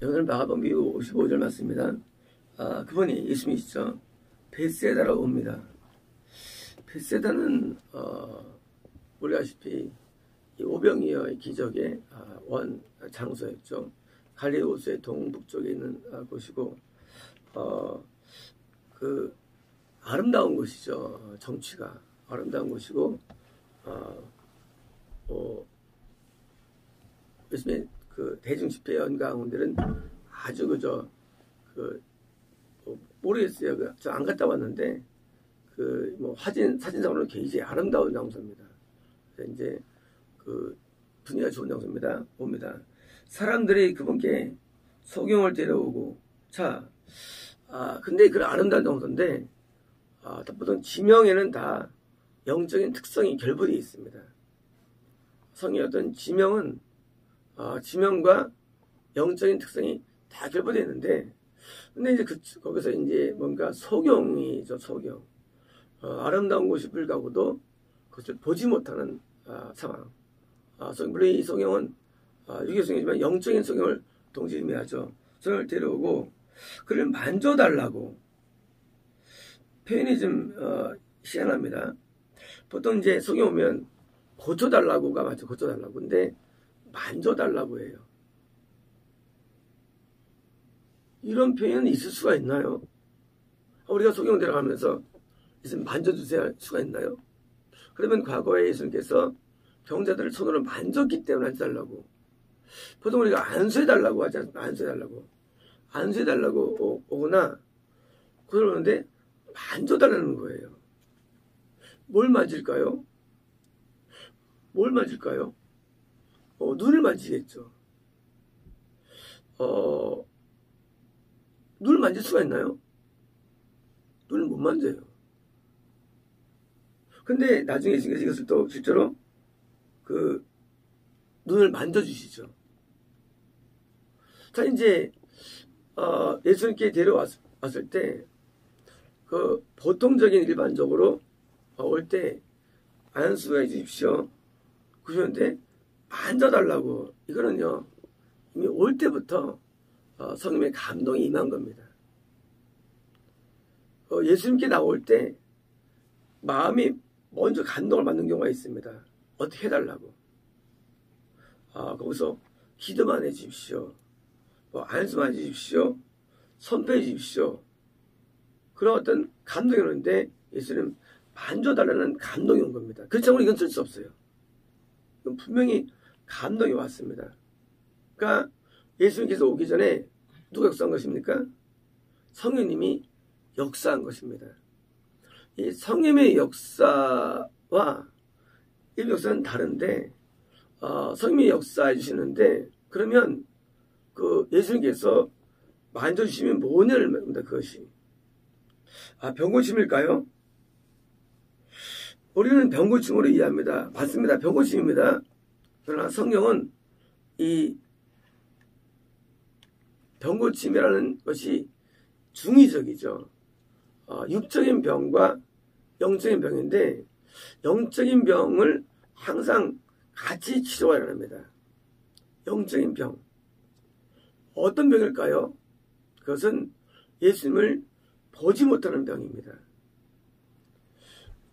오늘 마가복음 55절 말씀입니다. 그분이 예수님이시죠. 벳세다로 옵니다. 벳세다는 우리 아시피 이 오병이어의 기적의 원 장소였죠. 갈릴리 호수의 동북쪽에 있는 곳이고 그 아름다운 곳이죠. 정취가 아름다운 곳이고 예수님의 그 대중 집회 연가운데는 아주 모르겠어요. 저 안 갔다 왔는데 사진상으로 굉장히 아름다운 장소입니다. 그래서 이제 그 분위기가 좋은 장소입니다. 옵니다. 사람들이 그분께 소경을 데려오고 근데 그 아름다운 장소인데 보통 지명에는 다 영적인 특성이 결부되어 있습니다. 성의 어떤 지명은 지명과 영적인 특성이 다 결부되어 있는데, 근데 이제 거기서 이제 뭔가 소경이죠, 소경. 아름다운 곳이 불가고도 그것을 보지 못하는 상황. 물론 이 소경은 육의 소경이지만 영적인 소경을 동시에 의미하죠. 소경을 데려오고 그를 만져달라고. 표현이 좀 희한합니다. 보통 이제 소경 오면 고쳐달라고가 맞죠. 고쳐달라고. 근데 만져달라고 해요. 이런 표현이 있을 수가 있나요? 우리가 소경 데려가면서 예수님 만져주세요 할 수가 있나요? 그러면 과거에 예수님께서 병자들을 손으로 만졌기 때문에 만져달라고. 보통 우리가 안수해달라고 하지 않습니까? 안수해달라고 오거나 그러는데 만져달라는 거예요. 뭘 만질까요? 눈을 만지겠죠. 눈을 만질 수가 있나요? 눈을 못 만져요. 근데 나중에 이것을 또 실제로 그 눈을 만져주시죠. 자, 이제 예수님께 데려왔을 때 그 보통적인 일반적으로 올 때 안수해 주십시오. 그러는데 만져달라고. 이거는요 이미 올 때부터 성령의 감동이 임한 겁니다. 예수님께 나올 때 마음이 먼저 감동을 받는 경우가 있습니다. 어떻게 해달라고. 거기서 기도만 해주십시오. 안수만 해주십시오. 선포해 주십시오. 그런 어떤 감동이 오는데 예수님 만져달라는 감동이 온 겁니다. 그렇지 않으면 이건 쓸 수 없어요. 이건 분명히 감동이 왔습니다. 그러니까 예수님께서 오기 전에 누가 역사한 것입니까? 성령님이 역사한 것입니다. 이 성령의 역사와 이 역사는 다른데 성령이 역사해 주시는데 그러면 그 예수님께서 만져주시면 뭐냐를 묻는다. 그것이 병고침일까요? 우리는 병고침으로 이해합니다. 맞습니다. 병고침입니다. 그러나 성경은 이 병고침이라는 것이 중의적이죠. 육적인 병과 영적인 병인데 영적인 병을 항상 같이 치료해야 합니다. 영적인 병. 어떤 병일까요? 그것은 예수님을 보지 못하는 병입니다.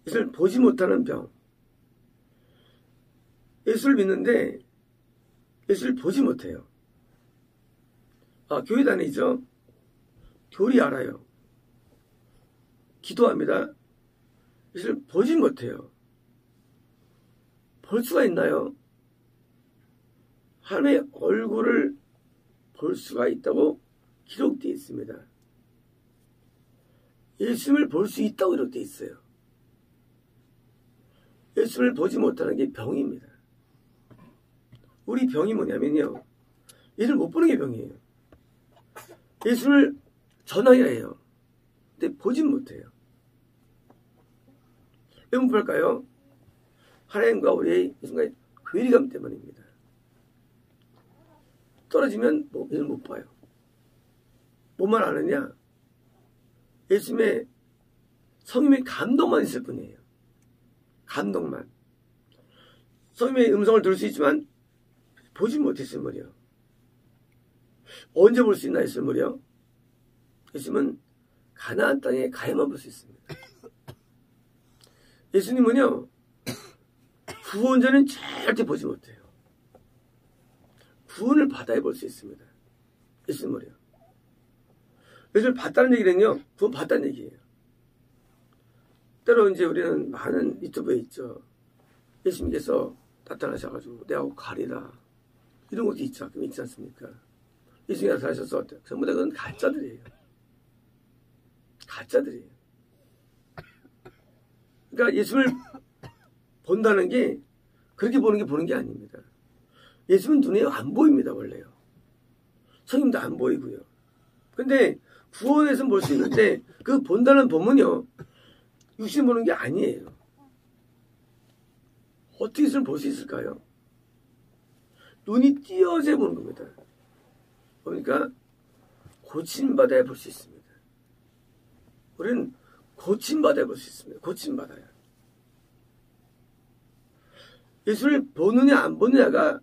예수를 보지 못하는 병. 예수를 믿는데 예수를 보지 못해요. 교회 다니죠? 교리 알아요. 기도합니다. 예수를 보지 못해요. 볼 수가 있나요? 하나님의 얼굴을 볼 수가 있다고 기록되어 있습니다. 예수님을 볼 수 있다고 기록되어 있어요. 예수를 보지 못하는 게 병입니다. 우리 병이 뭐냐면요. 예수를 못 보는 게 병이에요. 예수를 전해야 해요. 근데 보진 못해요. 왜 못 볼까요? 하나님과 우리의 이 순간의 괴리감 때문입니다. 떨어지면 예수를 못 봐요. 뭐만 아느냐? 예수님의 성령의 감동만 있을 뿐이에요. 감동만. 성령의 음성을 들을 수 있지만 보지 못했을 뿐이에요. 언제 볼 수 있나 예수님을요? 예수님은 가나안 땅에 가야만 볼 수 있습니다. 예수님은요, 구원자는 절대 보지 못해요. 구원을 받아야 볼 수 있습니다. 예수님을요. 예수님을 봤다는 얘기는요, 구원 받다는 얘기예요. 때로 이제 우리는 많은 유튜브에 있죠. 예수님께서 나타나셔가지고 내하고 가리라. 이런 것도 있죠. 가끔 있지 않습니까? 예수님이 나타나셔서 전부 다 그건 가짜들이에요. 가짜들이에요. 그러니까 예수를 본다는 게 그렇게 보는 게 아닙니다. 예수는 눈에 안 보입니다. 원래요. 성님도 안 보이고요. 근데 구원에서는 볼 수 있는데 그 본다는 본문요. 육신 보는 게 아니에요. 어떻게 예수를 볼 수 있을까요? 눈이 띄어져 보는 겁니다. 그러니까 고침받아야 볼 수 있습니다. 우리는 고침받아야 볼 수 있습니다. 고침받아야. 예수를 보느냐 안 보느냐가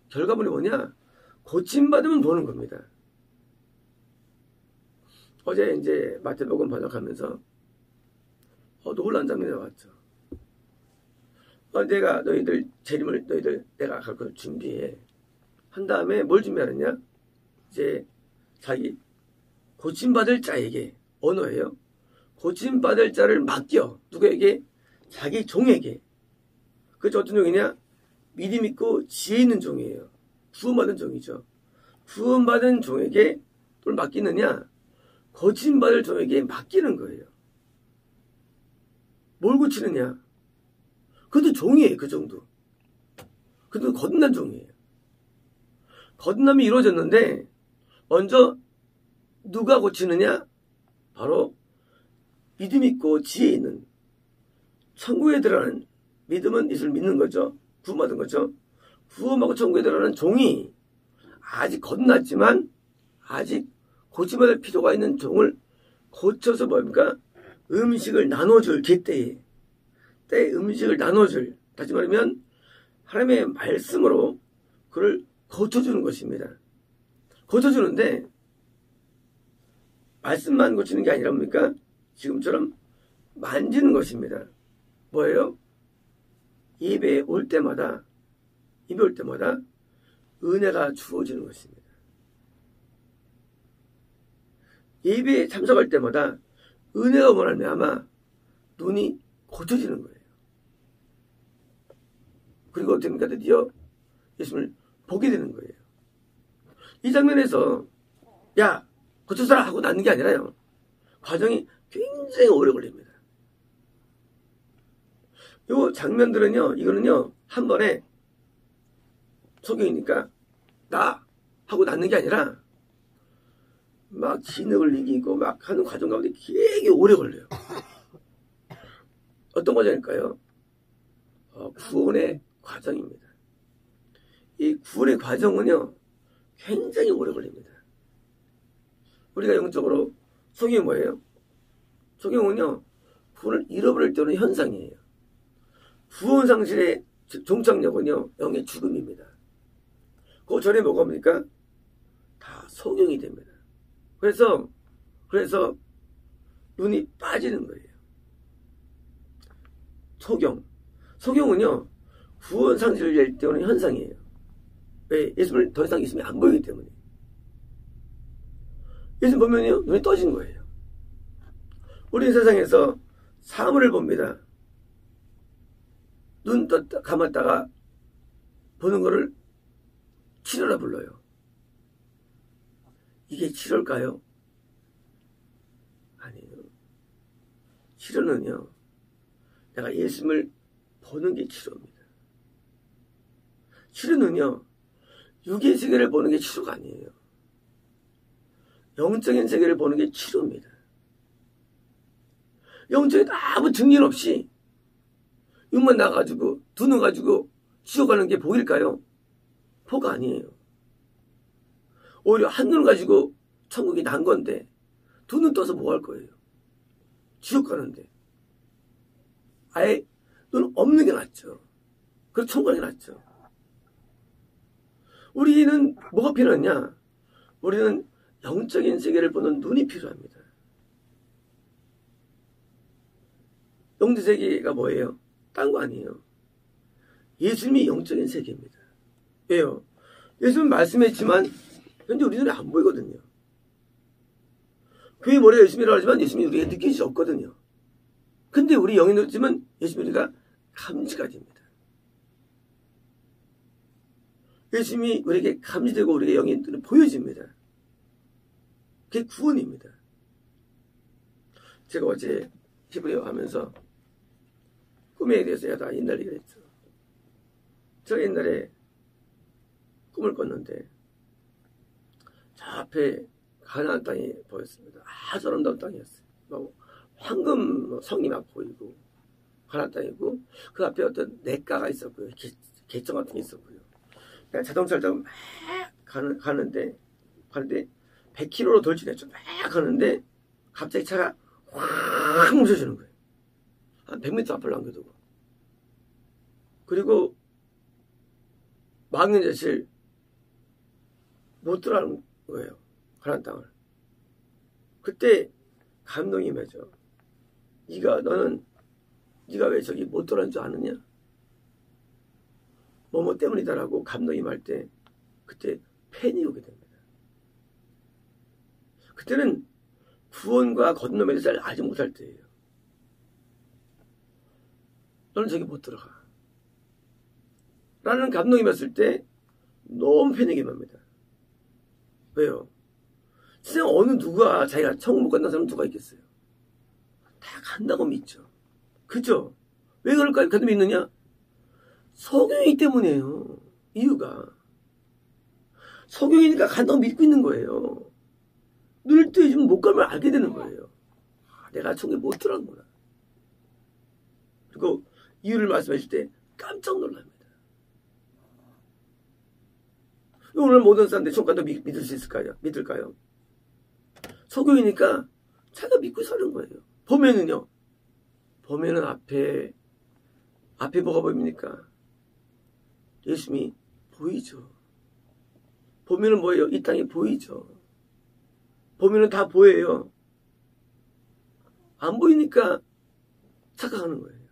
결과물이 뭐냐? 고침받으면 보는 겁니다. 어제 이제 마태복음 번역하면서 놀란 장면이 나왔죠. 내가 너희들 재림을 내가 갈 걸 준비해. 한 다음에 뭘 준비하느냐? 이제 자기 고침받을 자에게 언어예요. 고침받을 자를 맡겨. 누구에게? 자기 종에게. 그게 어떤 종이냐? 믿음 있고 지혜 있는 종이에요. 구원받은 종이죠. 구원받은 종에게 또 맡기느냐? 고침받을 종에게 맡기는 거예요. 뭘 고치느냐? 그것도 종이에요. 그 정도. 그것도 거듭난 종이에요. 거듭남이 이루어졌는데 먼저 누가 고치느냐? 바로 믿음 있고 지혜 있는 천국에 들어가는 믿음은 예수를 믿는 거죠. 구원받은 거죠. 구원하고 천국에 들어가는 종이 아직 거듭났지만 아직 고침받을 필요가 있는 종을 고쳐서 뭡니까? 음식을 나눠줄 때에 음식을 나눠줄, 다시 말하면 하나님의 말씀으로 그를 고쳐주는 것입니다. 고쳐주는데 말씀만 고치는 게 아니라 뭡니까? 지금처럼 만지는 것입니다. 뭐예요? 입에 올 때마다 은혜가 주어지는 것입니다. 예배에 참석할 때마다 은혜가 원하면 눈이 고쳐지는 거예요. 그리고 어떻게 됩니까? 드디어 예수님을 보게 되는 거예요. 이 장면에서 야 고쳐서라 하고 낫는 게 아니라요. 과정이 굉장히 오래 걸립니다. 이 장면들은요. 이거는요. 한 번에 소경이니까 나 하고 낫는 게 아니라 막 진흙을 이기고 막 하는 과정 가운데 되게 오래 걸려요. 어떤 과정일까요? 구원의 과정입니다. 이 구원의 과정은요. 굉장히 오래 걸립니다. 우리가 영적으로 소경이 뭐예요? 소경은요. 구원을 잃어버릴 때 오는 현상이에요. 구원 상실의 종착역은요. 영의 죽음입니다. 그 전에 뭐가 옵니까? 다 소경이 됩니다. 그래서 눈이 빠지는 거예요. 소경은요. 구원 상실을 낼 때 오는 현상이에요. 왜? 예수를 더 이상 예수님이 안 보이기 때문에. 예수님 보면요. 눈이 떠진 거예요. 우리는 세상에서 사물을 봅니다. 눈 감았다가 보는 거를 치료라 불러요. 이게 치료일까요? 아니에요. 치료는요. 내가 예수님을 보는 게 치료입니다. 치료는요. 육의 세계를 보는 게 치료가 아니에요. 영적인 세계를 보는 게 치료입니다. 영적인 아무 증진 없이 육만 나가지고 두 눈 가지고 지옥 가는 게 복일까요? 복 아니에요. 오히려 한 눈 가지고 천국이 난 건데 두 눈 떠서 뭐 할 거예요? 지옥 가는데. 아예 눈 없는 게 낫죠. 그래서 천국 가는 게 낫죠. 우리는 뭐가 필요하냐? 우리는 영적인 세계를 보는 눈이 필요합니다. 영적 세계가 뭐예요? 딴 거 아니에요. 예수님이 영적인 세계입니다. 왜요? 예수님은 말씀했지만 현재 우리 눈에 안 보이거든요. 교회 머리가 예수님이라고 하지만 예수님이 우리에게 느낄 수 없거든요. 근데 우리 영이 느끼면 예수님이 우리가 감지가 됩니다. 예수님이 우리에게 감지되고 우리의 영이 눈에 보여집니다. 그게 구원입니다. 제가 어제 히브리어 하면서 꿈에 대해서 다 옛날 얘기를 했죠. 제가 옛날에 꿈을 꿨는데 저 앞에 가나안 땅이 보였습니다. 아주 아름다운 땅이었어요. 뭐 황금 성이 막 보이고 가나안 땅이고 그 앞에 어떤 냇가가 있었고요. 개정 같은 게 있었고요. 내가 자동차를 타고 막 가는데 100km로 돌진했죠. 막 가는데 갑자기 차가 확 멈춰주는 거예요. 한 100m 앞을 남겨두고. 그리고 망연자실 못 들어가는 거예요. 가나안 땅을. 그때 감동이 임하죠. 네가 왜 저기 못 들어가는 줄 아느냐? 뭐뭐 때문이다라고 감동이 임할 때 그때 팬이 오게 됩니다. 그때는 구원과 거듭남에 대해서 알지 못할 때예요. 너는 저기 못 들어가. 라는 감동이 임했을 때 너무 패닉이 납니다. 왜요? 세상 어느 누가 자기가 천국 못 간다는 사람 누가 있겠어요? 다 간다고 믿죠. 그죠? 왜 그럴까요? 그렇게 믿느냐? 성경이기 때문이에요. 이유가. 성경이니까 간다고 믿고 있는 거예요. 눈을 뜨지면 못 가면 알게 되는 거예요. 내가 천국에 못 들어가는구나. 그리고 이유를 말씀하실 때 깜짝 놀랍니다. 오늘 모든 사람들이 천국 간다고 믿을 수 있을까요? 믿을까요? 성경이니까 자기가 믿고 사는 거예요. 봄에는요. 봄에는 앞에 뭐가 보입니까? 예수님이 보이죠. 봄에는 뭐예요? 이 땅이 보이죠. 봄에는 다 보여요. 안 보이니까 착각하는 거예요.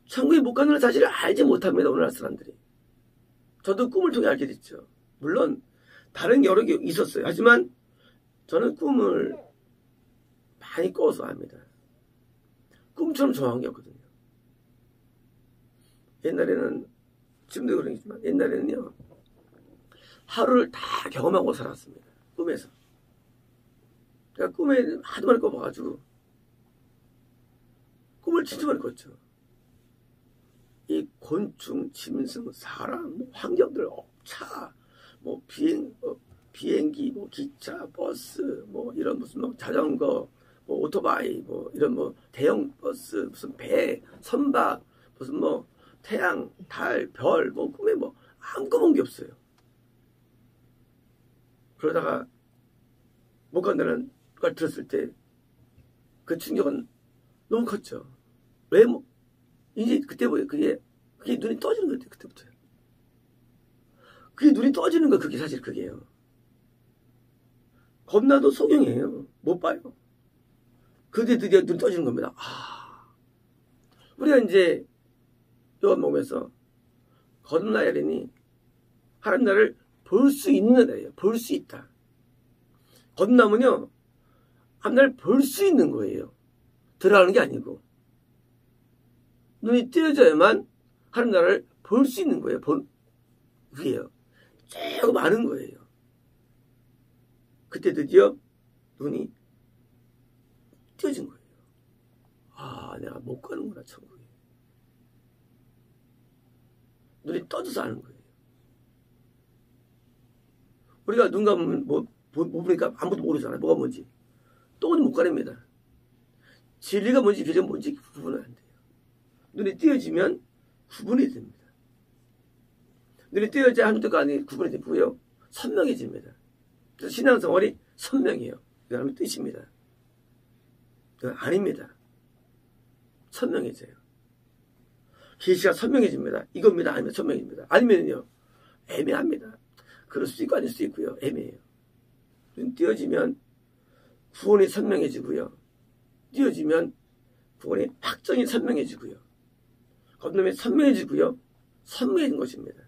천국에 못 가는 사실을 알지 못합니다. 오늘날 사람들이. 저도 꿈을 통해 알게 됐죠. 물론 다른 여러 개 있었어요. 하지만 저는 꿈을 많이 꿔서 압니다. 꿈처럼 정한 게 없거든요. 옛날에는, 지금도 그러겠지만 옛날에는요. 하루를 다 경험하고 살았습니다. 꿈에서. 제가 꿈에 하도 많이 꿔봐가지고 꿈을 진짜 많이 꿨죠. 이 곤충, 짐승, 사람, 환경들, 차, 비행기, 기차, 버스, 이런 무슨 자전거, 오토바이, 이런 대형 버스, 무슨 배, 선박, 무슨 태양, 달, 별, 꿈에 안 꿔본 게 없어요. 그러다가 못 간다는 걸 들었을 때 그 충격은 너무 컸죠. 왜 이제 그때 그게 눈이 떠지는 것 같아요. 그때부터요. 그게 눈이 떠지는 거 그게 사실 그게요. 겁나도 소경이에요. 못 봐요. 그게 드디어 눈이 떠지는 겁니다. 우리가 이제 요한복음에서 거듭나야리니 하나님 나라를 볼 수 있는 날이에요. 볼 수 있다. 거듭나면요. 하나님 나라를 볼 수 있는 거예요. 들어가는 게 아니고. 눈이 띄어져야만 하나님 나라를 볼 수 있는 거예요. 그게요. 조금 많은 거예요. 그때 드디어 눈이 띄어진 거예요. 내가 못 가는구나, 천국에. 눈이 떠져서 아는 거예요. 우리가 눈 감으면 못 보니까 아무것도 모르잖아요. 뭐가 뭔지. 또 못 가립니다. 진리가 뭔지 교제가 뭔지 구분은 안 돼요. 눈이 띄어지면 구분이 됩니다. 눈이 띄어져야 하나님과 아닌 구분이 되고요. 선명해집니다. 그래서 신앙생활이 선명해요. 그 하나님의 뜻입니다. 그건 아닙니다. 선명해져요. 계시가 선명해집니다. 이겁니다. 아니면 선명해집니다. 아니면요. 애매합니다. 그럴 수 있고 아닐 수 있고요. 애매해요. 눈 띄어지면 구원이 선명해지고요. 띄어지면 구원의 확정이 선명해지고요. 거듭남이 선명해지고요. 선명해진 것입니다.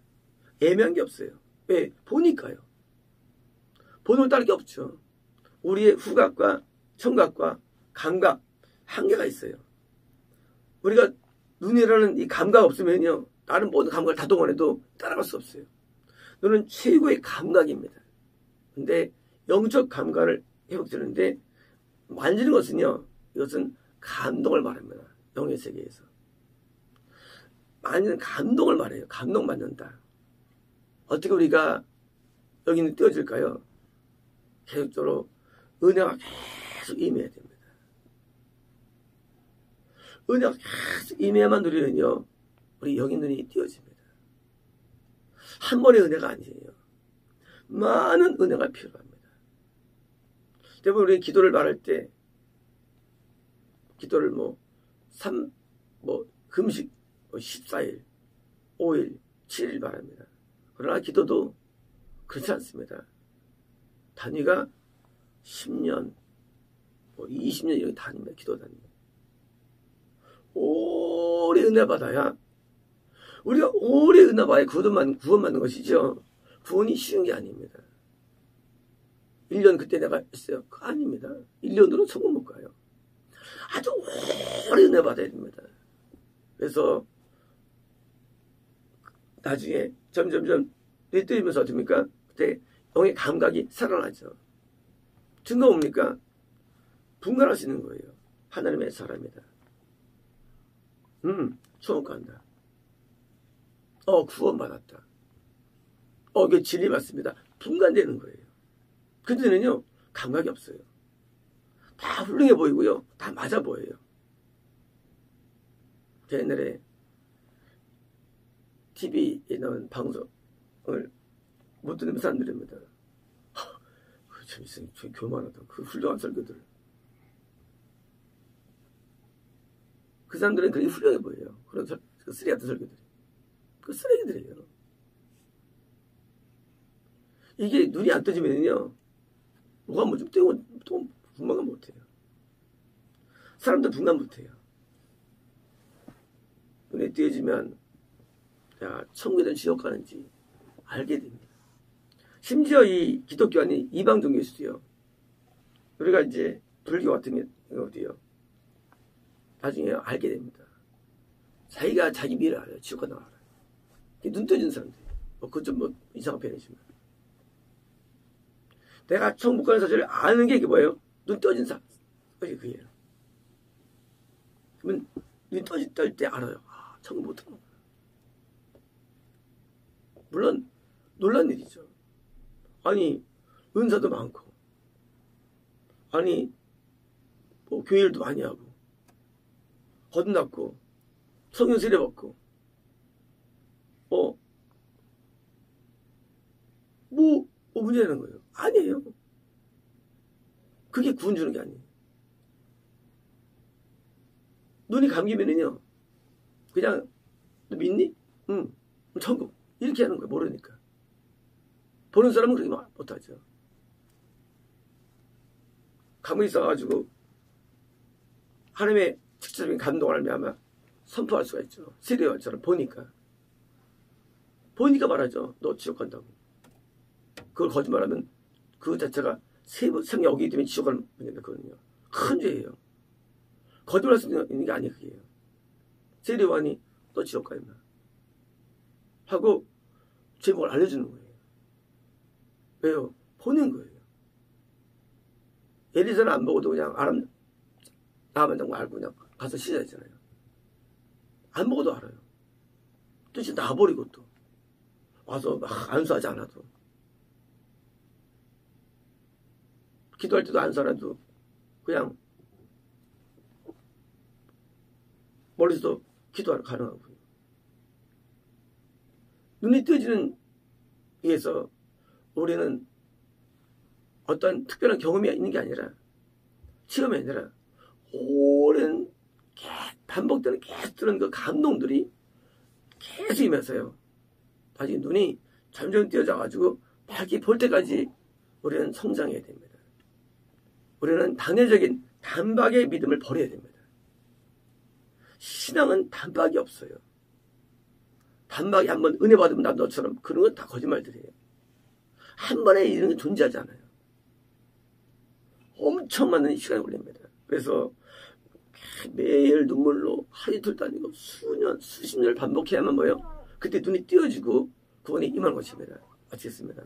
애매한 게 없어요. 왜? 보니까요. 보는 따를 게 없죠. 우리의 후각과 청각과 감각 한계가 있어요. 우리가 눈이라는 이 감각 없으면요. 다른 모든 감각을 다 동원해도 따라갈 수 없어요. 눈은 최고의 감각입니다. 근데 영적 감각을 회복되는데 만지는 것은요. 이것은 감동을 말합니다. 영의 세계에서. 만지는 감동을 말해요. 감동 받는다. 어떻게 우리가 여기는 띄워질까요? 계속적으로 은혜가 계속 임해야 됩니다. 은혜가 계속 임해야만 우리는요. 우리 영의 눈이 띄어집니다. 한 번의 은혜가 아니에요. 많은 은혜가 필요합니다. 대부분 우리 기도를 말할 때 기도를 금식 14일, 5일, 7일 말합니다. 그러나 기도도 그렇지 않습니다. 단위가 10년, 20년 이런 단위입니다. 기도 단위. 오래 은혜 받아야 우리가 오래 은혜 받아야 구원받는 것이죠. 구원이 쉬운 게 아닙니다. 1년 그때 내가 했어요. 그거 아닙니다. 1년으로 천국 못 가요. 아주 오래 은혜 받아야 됩니다. 그래서 나중에 점점점 뇌뜨리면서 어떻습니까? 그때 영의 감각이 살아나죠. 증거 뭡니까? 분간할 수 있는 거예요. 하나님의 사람이다. 천국 간다. 구원받았다. 이게 진리 맞습니다. 분간되는 거예요. 그때는요, 감각이 없어요. 다 훌륭해 보이고요. 다 맞아 보여요. 옛날에 TV에 나온 방송을 못 듣는 사람들입니다. 참 교만하다. 그 훌륭한 설교들. 그 사람들은 그렇게 훌륭해 보여요. 그런 쓰레기 같은 설교들이. 그 쓰레기들이에요. 이게 눈이 안 떠지면요. 뭐가 좀 또 분간을 못해요. 사람들 분간 못해요. 눈에 띄어지면 천국이든 지옥 가는지 알게 됩니다. 심지어 이 기독교 아닌 이방 종교에서도요. 우리가 이제 불교 같은 경우도요. 나중에 알게 됩니다. 자기가 자기 미래를 알아요. 지옥 가는 걸 알아요. 눈 떠진 사람들이. 그건 좀 이상한 표현이지만. 내가 천국 가는 사실을 아는 게 이게 뭐예요? 눈 떠진 사람. 그게요. 그러면 눈 떠질 때 알아요. 천국 못 가는 거야. 물론 놀란 일이죠. 아니 은사도 많고 아니 교회 일도 많이 하고 거듭났고 성령 세례 받고 문제라는 거예요. 아니에요. 그게 구원 주는 게 아니에요. 눈이 감기면은요 그냥 너 믿니? 응. 천국 이렇게 하는 거예요. 모르니까. 보는 사람은 그렇게 못하죠. 감이 있어가지고 하나님의 직접적인 감동을 알면 선포할 수가 있죠. 세례요한처럼 보니까 말하죠. 너 지옥 간다고. 그걸 거짓말하면 그 자체가 생이 어기기 때문에 지옥 가는 분입니다. 그거는요. 큰 죄예요. 거짓말할 수 있는 게 아니에요. 그게요. 세례요한이 너 지옥 가 임마 하고 제목을 알려주는 거예요. 왜요? 보는 거예요. 엘리사는 안 보고도 그냥 나만 정말 알고 그냥 가서 시작했잖아요. 안 보고도 알아요. 또 이제 놔버리고 또 와서 막 안수하지 않아도 기도할 때도 안수하라도 그냥 멀리서 기도하러 가능하고요. 눈이 뜨지는 위해서 우리는 어떤 특별한 경험이 있는 게 아니라 체험이 아니라 오랜 반복되는 계속 드는 그 감동들이 계속 임해서요. 나중에 눈이 점점 뛰어져가지고 밝이 볼 때까지 우리는 성장해야 됩니다. 우리는 단회적인 단박의 믿음을 버려야 됩니다. 신앙은 단박이 없어요. 단박에 한번 은혜 받으면 나 너처럼 그런 건 다 거짓말들이에요. 한 번에 이런 게 존재하지 않아요. 엄청 많은 시간이 걸립니다. 그래서 매일 눈물로 하루 이틀도 아니고 수년, 수십 년을 반복해야만 뭐예요? 그때 눈이 띄어지고 구원이 임하는 것입니다. 마치겠습니다.